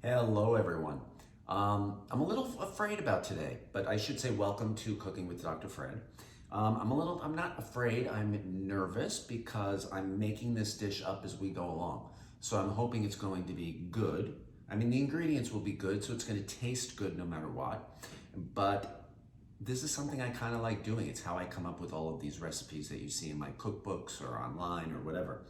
Hello, everyone. I'm a little afraid about today, but I should say welcome to Cooking with Dr. Fred. I'm not afraid, I'm nervous because I'm making this dish up as we go along. So I'm hoping it's going to be good. I mean, the ingredients will be good, so it's going to taste good no matter what. But this is something I kind of like doing. It's how I come up with all of these recipes that you see in my cookbooks or online or whatever.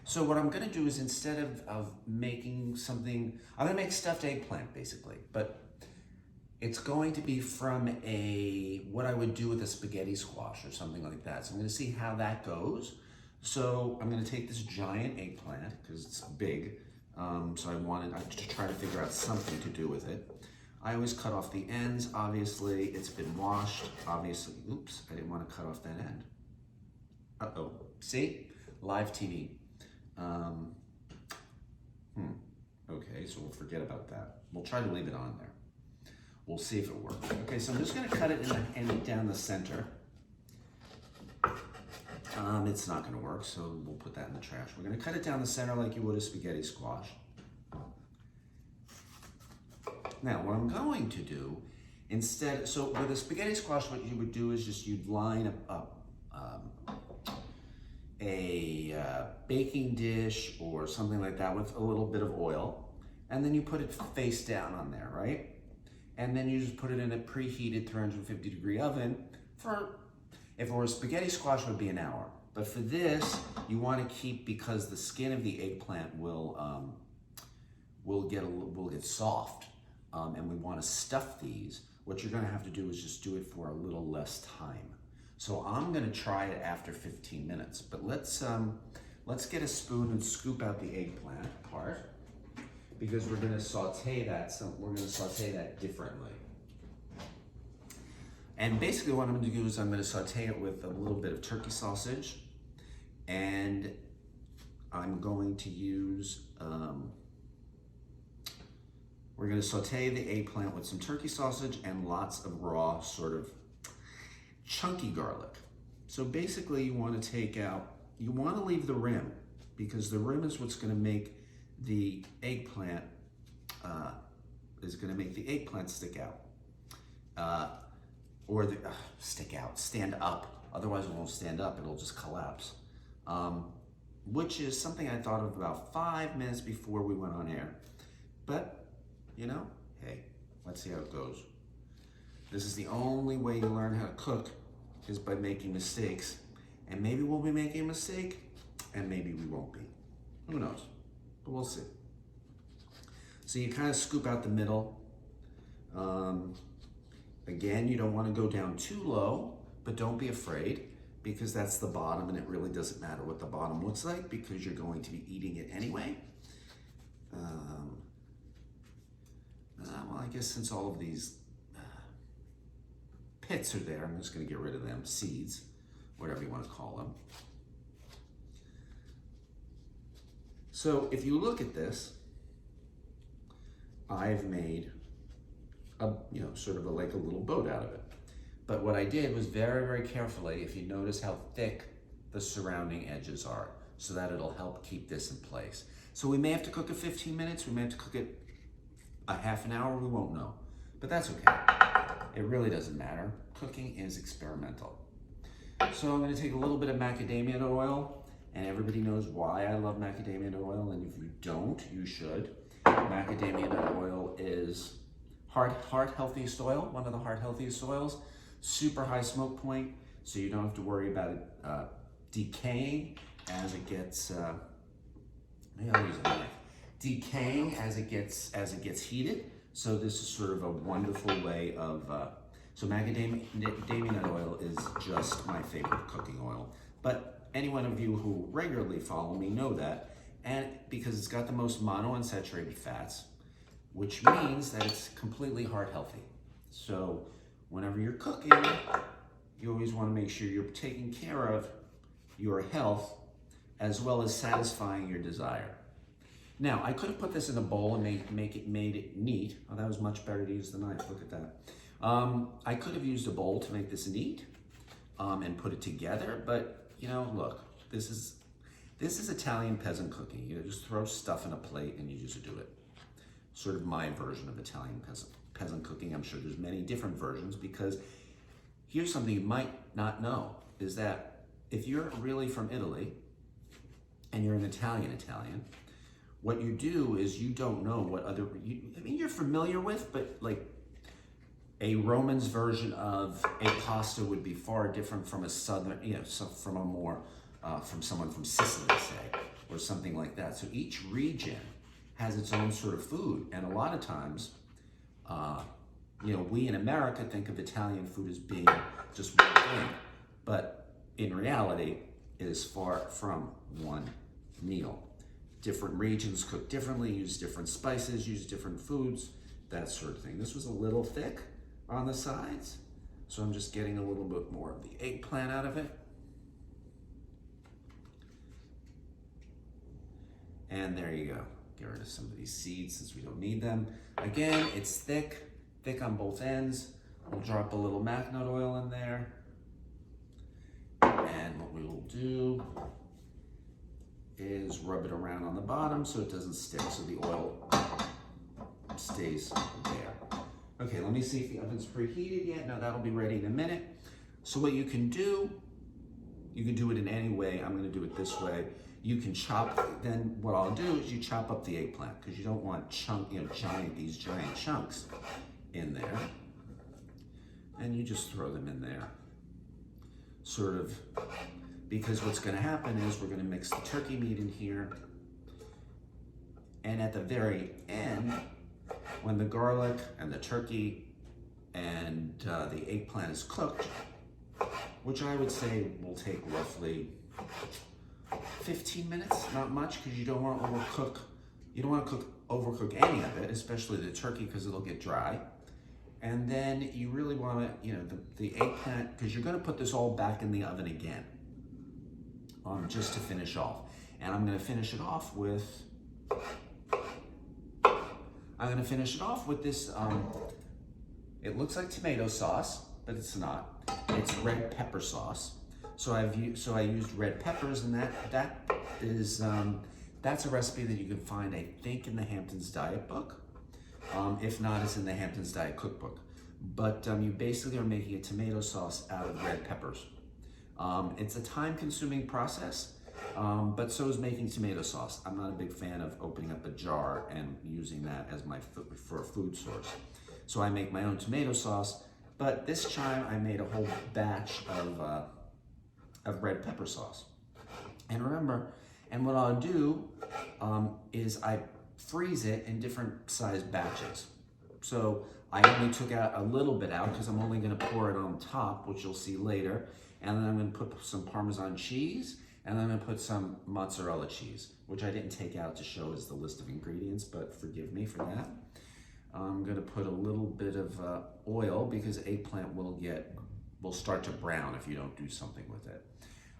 So what I'm gonna do is instead of making something, I'm gonna make stuffed eggplant basically, but it's going to be from what I would do with a spaghetti squash or something like that. So I'm gonna see how that goes. So I'm gonna take this giant eggplant, because it's big, so I wanted to try to figure out something to do with it. I always cut off the ends, obviously. It's been washed, obviously. Oops, I didn't want to cut off that end. Uh-oh, see? Live TV. Okay, so we'll forget about that. We'll try to leave it on there. We'll see if it works. Okay, so I'm just gonna cut it down the center. It's not gonna work, so we'll put that in the trash. We're gonna cut it down the center like you would a spaghetti squash. Now, what I'm going to do instead, so with a spaghetti squash, what you would do is you'd line up a baking dish or something like that with a little bit of oil, and then you put it face down on there, right? And then you just put it in a preheated 350-degree oven for, if it were a spaghetti squash, it would be an hour. But for this, you want to keep, because the skin of the eggplant will get soft, and we want to stuff these. What you're going to have to do is just do it for a little less time. So I'm gonna try it after 15 minutes, but let's get a spoon and scoop out the eggplant part, because we're gonna saute that. We're gonna saute that differently. And basically what I'm gonna do is I'm gonna saute it with a little bit of turkey sausage, and I'm going to use, we're gonna saute the eggplant with some turkey sausage and lots of raw sort of chunky garlic. So basically you want to you want to leave the rim, because the rim is what's going to make the eggplant, stick out. Stand up. Otherwise it won't stand up, it'll just collapse. Which is something I thought of about 5 minutes before we went on air. But, you know, hey, let's see how it goes. This is the only way you learn how to cook, is by making mistakes. And maybe we'll be making a mistake, and maybe we won't be. Who knows? But we'll see. So you kind of scoop out the middle. Again, you don't want to go down too low, but don't be afraid, because that's the bottom, and it really doesn't matter what the bottom looks like, because you're going to be eating it anyway. Well, I guess since all of these pits are there, I'm just going to get rid of them, seeds, whatever you want to call them. So if you look at this, I've made like a little boat out of it. But what I did was very, very carefully, if you notice how thick the surrounding edges are, so that it'll help keep this in place. So we may have to cook it 15 minutes, we may have to cook it a half an hour, we won't know. But that's okay. It really doesn't matter. Cooking is experimental. So I'm going to take a little bit of macadamia nut oil, and everybody knows why I love macadamia nut oil, and if you don't, you should. Macadamia nut oil is heart healthiest oil, one of the heart healthiest oils. Super high smoke point, so you don't have to worry about it decaying as it gets. Maybe I'll use a knife. Decaying as it gets heated. So this is sort of a wonderful way of, so macadamia nut oil is just my favorite cooking oil. But any one of you who regularly follow me know that, and because it's got the most monounsaturated fats, which means that it's completely heart healthy. So whenever you're cooking, you always want to make sure you're taking care of your health as well as satisfying your desire. Now, I could have put this in a bowl and made it neat. Oh, that was much better to use the knife, look at that. I could have used a bowl to make this neat and put it together, but you know, look, this is Italian peasant cooking. You just throw stuff in a plate and you just do it. sort of my version of Italian peasant cooking. I'm sure there's many different versions, because here's something you might not know, is that if you're really from Italy and you're an Italian, what you do is you don't know what other, I mean, you're familiar with, but like a Roman's version of a pasta would be far different from a southern, from a more, from someone from Sicily, say, or something like that. So each region has its own sort of food, and a lot of times, we in America think of Italian food as being just one thing, but in reality, it is far from one meal. Different regions cook differently, use different spices, use different foods, that sort of thing. This was a little thick on the sides, so I'm just getting a little bit more of the eggplant out of it. And there you go. Get rid of some of these seeds since we don't need them. Again, it's thick on both ends. We'll drop a little Mac nut oil in there. And what we will do is rub it around on the bottom so it doesn't stick, so the oil stays there. Okay, let me see if the oven's preheated yet. No, that'll be ready in a minute. So what you can do it in any way. I'm gonna do it this way. You can chop, then what I'll do is you chop up the eggplant, because you don't want these giant chunks in there. And you just throw them in there, sort of, because what's gonna happen is we're gonna mix the turkey meat in here. And at the very end, when the garlic and the turkey and the eggplant is cooked, which I would say will take roughly 15 minutes, not much, because you don't want to overcook any of it, especially the turkey, because it'll get dry. And then you really want to, the eggplant, because you're going to put this all back in the oven again, just to finish off. And I'm going to finish it off with this, it looks like tomato sauce, but it's not. It's red pepper sauce. So I used red peppers, and that's a recipe that you can find, I think, in the Hamptons Diet book. If not, it's in the Hamptons Diet cookbook. But you basically are making a tomato sauce out of red peppers. It's a time-consuming process, but so is making tomato sauce. I'm not a big fan of opening up a jar and using that as for a food source. So I make my own tomato sauce, but this time I made a whole batch of red pepper sauce. And remember, and what I'll do is I freeze it in different sized batches. So I only took out a little bit out because I'm only going to pour it on top, which you'll see later. And then I'm going to put some Parmesan cheese, and then I'm going to put some mozzarella cheese, which I didn't take out to show as the list of ingredients, but forgive me for that. I'm going to put a little bit of oil, because eggplant will start to brown if you don't do something with it.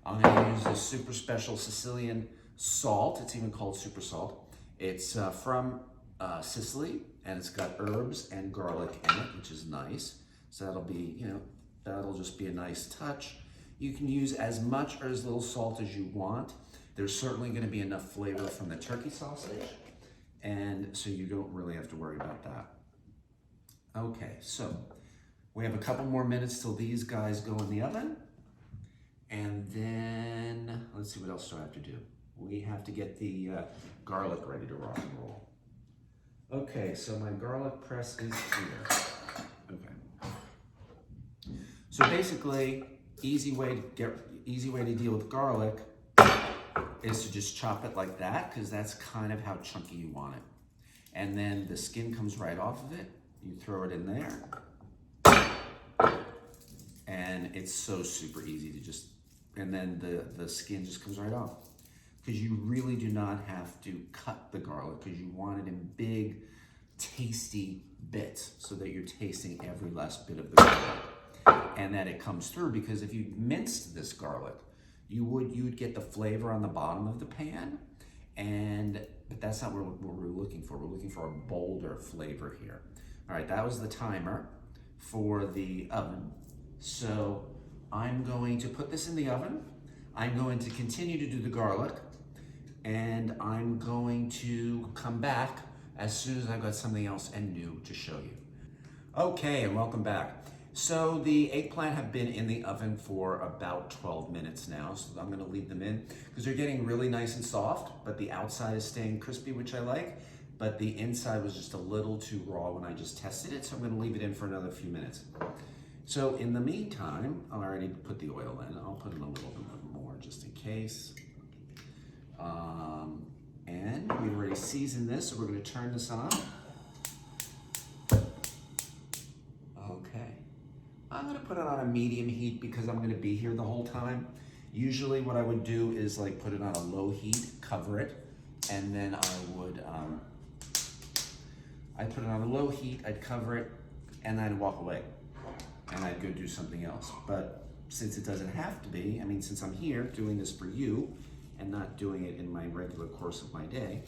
I'm going to use this super special Sicilian salt. It's even called super salt. It's from Sicily, and it's got herbs and garlic in it, which is nice. So that'll be, that'll just be a nice touch. You can use as much or as little salt as you want. There's certainly going to be enough flavor from the turkey sausage, and so you don't really have to worry about that. Okay, so we have a couple more minutes till these guys go in the oven, and then let's see, what else do I have to do? We have to get the garlic ready to rock and roll. Okay, so my garlic press is here. Okay. So basically, easy way to deal with garlic is to just chop it like that, because that's kind of how chunky you want it. And then the skin comes right off of it. You throw it in there. And it's so super easy to just, and then the skin just comes right off. Because you really do not have to cut the garlic, because you want it in big, tasty bits so that you're tasting every last bit of the garlic. And that it comes through, because if you minced this garlic, you would get the flavor on the bottom of the pan, but that's not what we're looking for. We're looking for a bolder flavor here. All right, that was the timer for the oven. So I'm going to put this in the oven. I'm going to continue to do the garlic, and I'm going to come back as soon as I've got something else and new to show you. Okay, and welcome back. So the eggplant have been in the oven for about 12 minutes now, so I'm gonna leave them in because they're getting really nice and soft, but the outside is staying crispy, which I like, but the inside was just a little too raw when I just tested it, so I'm gonna leave it in for another few minutes. So in the meantime, I already put the oil in. I'll put in a little bit more just in case. And we've already seasoned this, so we're gonna turn this on. Okay. I'm gonna put it on a medium heat because I'm gonna be here the whole time. Usually what I would do is like put it on a low heat, cover it, and then I would, I'd put it on a low heat, I'd cover it, and I'd walk away. And I'd go do something else. But since it doesn't have to be, I mean, since I'm here doing this for you and not doing it in my regular course of my day,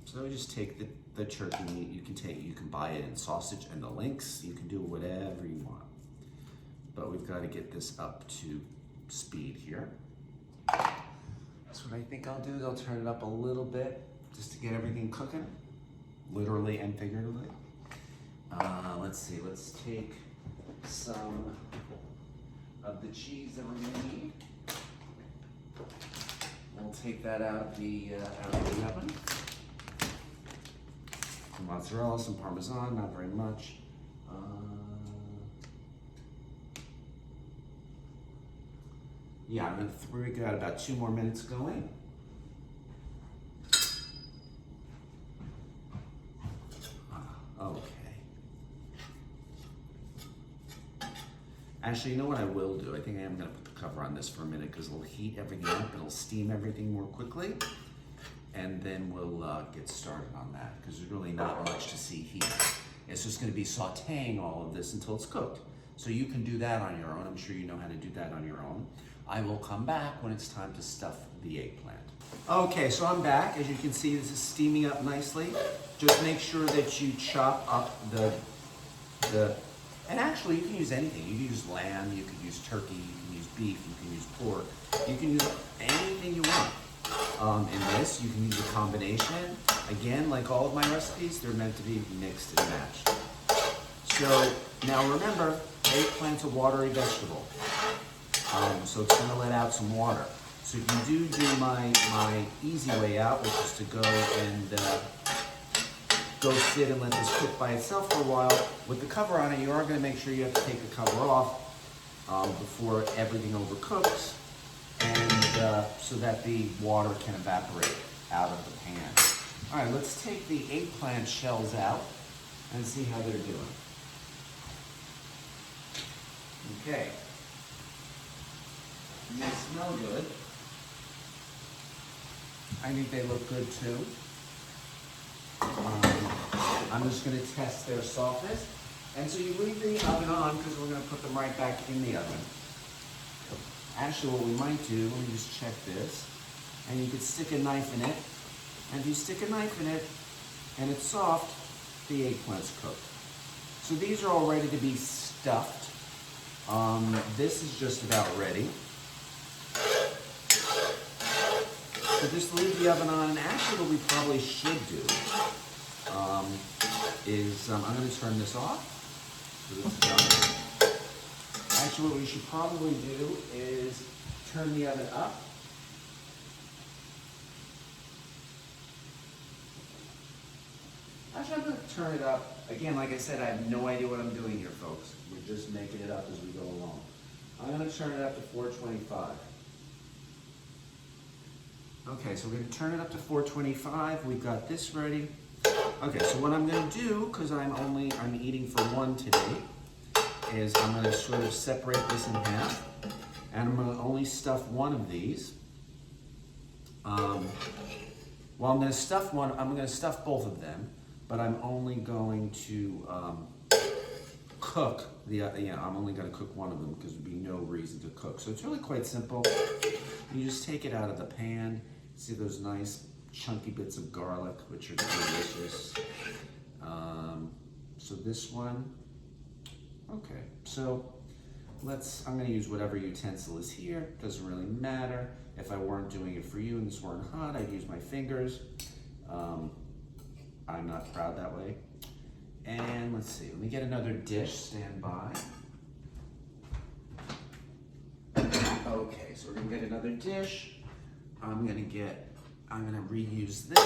so I just take the turkey meat. You can buy it in sausage and the links. You can do whatever you want. But we've got to get this up to speed here. So what I think I'll do is I'll turn it up a little bit just to get everything cooking, literally and figuratively. Let's see, let's take some of the cheese that we're gonna need. We'll take that out of the oven. Some mozzarella, some Parmesan, not very much. Yeah, I'm gonna we got about 2 more minutes going. Okay. Actually, you know what I will do? I think I am gonna put the cover on this for a minute because it'll heat everything up, it'll steam everything more quickly, and then we'll get started on that because there's really not much to see here. It's just gonna be sauteing all of this until it's cooked. So you can do that on your own. I'm sure you know how to do that on your own. I will come back when it's time to stuff the eggplant. Okay, so I'm back. As you can see, this is steaming up nicely. Just make sure that you chop up and actually you can use anything. You can use lamb, you could use turkey, you can use beef, you can use pork. You can use anything you want. In this, you can use a combination. Again, like all of my recipes, they're meant to be mixed and matched. So now remember, eggplant's a watery vegetable. So it's gonna let out some water. So if you do my easy way out, which is to go and go sit and let this cook by itself for a while, with the cover on it, you are gonna make sure you have to take the cover off before everything overcooks, and so that the water can evaporate out of the pan. All right, let's take the eggplant shells out and see how they're doing. Okay. They smell good. I think they look good too. I'm just going to test their softness. And so you leave the oven on because we're going to put them right back in the oven. Actually, what we might do, let me just check this, and you could stick a knife in it. And if you stick a knife in it and it's soft, the eggplant's cooked. So these are all ready to be stuffed. This is just about ready. So just leave the oven on, and actually what we probably should do is, I'm going to turn this off. So this is done. Actually what we should probably do is turn the oven up. Actually, I'm going to turn it up. Again, like I said, I have no idea what I'm doing here, folks. We're just making it up as we go along. I'm going to turn it up to 425. Okay, so we're going to turn it up to 425. We've got this ready. Okay, so what I'm going to do, because I'm eating for one today, is I'm going to sort of separate this in half, and I'm going to only stuff one of these. Well, I'm going to stuff one. I'm going to stuff both of them, but I'm only going to cook the. I'm only going to cook one of them because there'd be no reason to cook. So it's really quite simple. You just take it out of the pan. See those nice chunky bits of garlic, which are delicious. So this one, okay. So I'm gonna use whatever utensil is here. Doesn't really matter. If I weren't doing it for you and this weren't hot, I'd use my fingers. I'm not proud that way. And let's see, let me get another dish, stand by. Okay, so we're gonna get another dish. I'm gonna reuse this.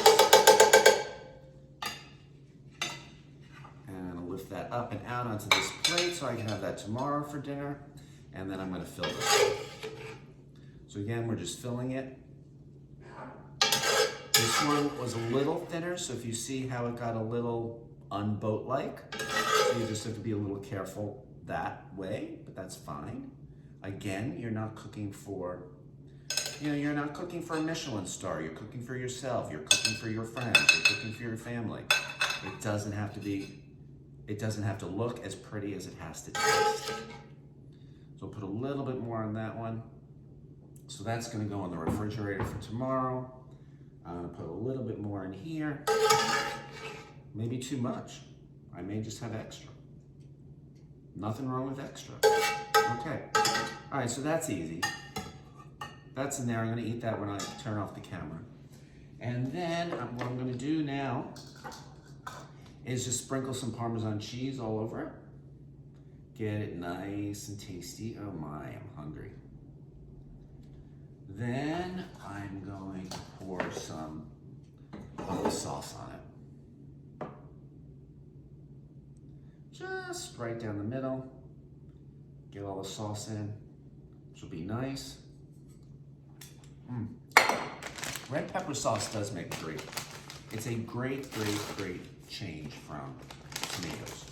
And I'm gonna lift that up and out onto this plate so I can have that tomorrow for dinner. And then I'm gonna fill this. So again, we're just filling it. This one was a little thinner, so if you see how it got a little unboat-like, so you just have to be a little careful that way, but that's fine. Again, you're not cooking for, you're not cooking for a Michelin star. You're cooking for yourself. You're cooking for your friends. You're cooking for your family. It doesn't have to look as pretty as it has to taste. So put a little bit more on that one. So that's gonna go in the refrigerator for tomorrow. I'm gonna put a little bit more in here. Maybe too much. I may just have extra. Nothing wrong with extra. Okay. All right, so that's easy. That's in there. I'm gonna eat that when I turn off the camera. And then what I'm gonna do now is just sprinkle some Parmesan cheese all over it. Get it nice and tasty. Oh my, I'm hungry. Then I'm going to pour some of the sauce on it. Just right down the middle. Get all the sauce in, which will be nice. Red pepper sauce does make great. It's a great change from tomatoes.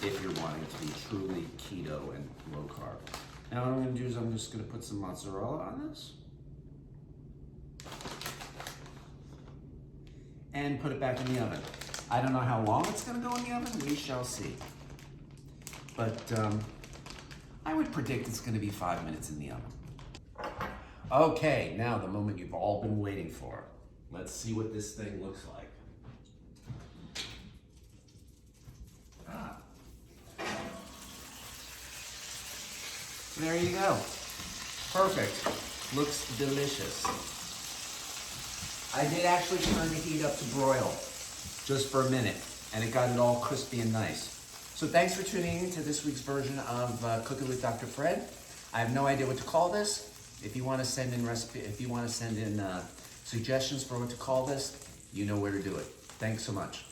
If you're wanting to be truly keto and low carb. Now what I'm gonna do is I'm just gonna put some mozzarella on this. And put it back in the oven. I don't know how long it's gonna go in the oven, we shall see. But I would predict it's gonna be 5 minutes in the oven. Okay, now the moment you've all been waiting for. Let's see what this thing looks like. There you go. Perfect. Looks delicious. I did actually turn the heat up to broil just for a minute, and it got it all crispy and nice. So thanks for tuning in to this week's version of Cooking with Dr. Fred. I have no idea what to call this. If you want to send in suggestions for what to call this, you know where to do it. Thanks so much.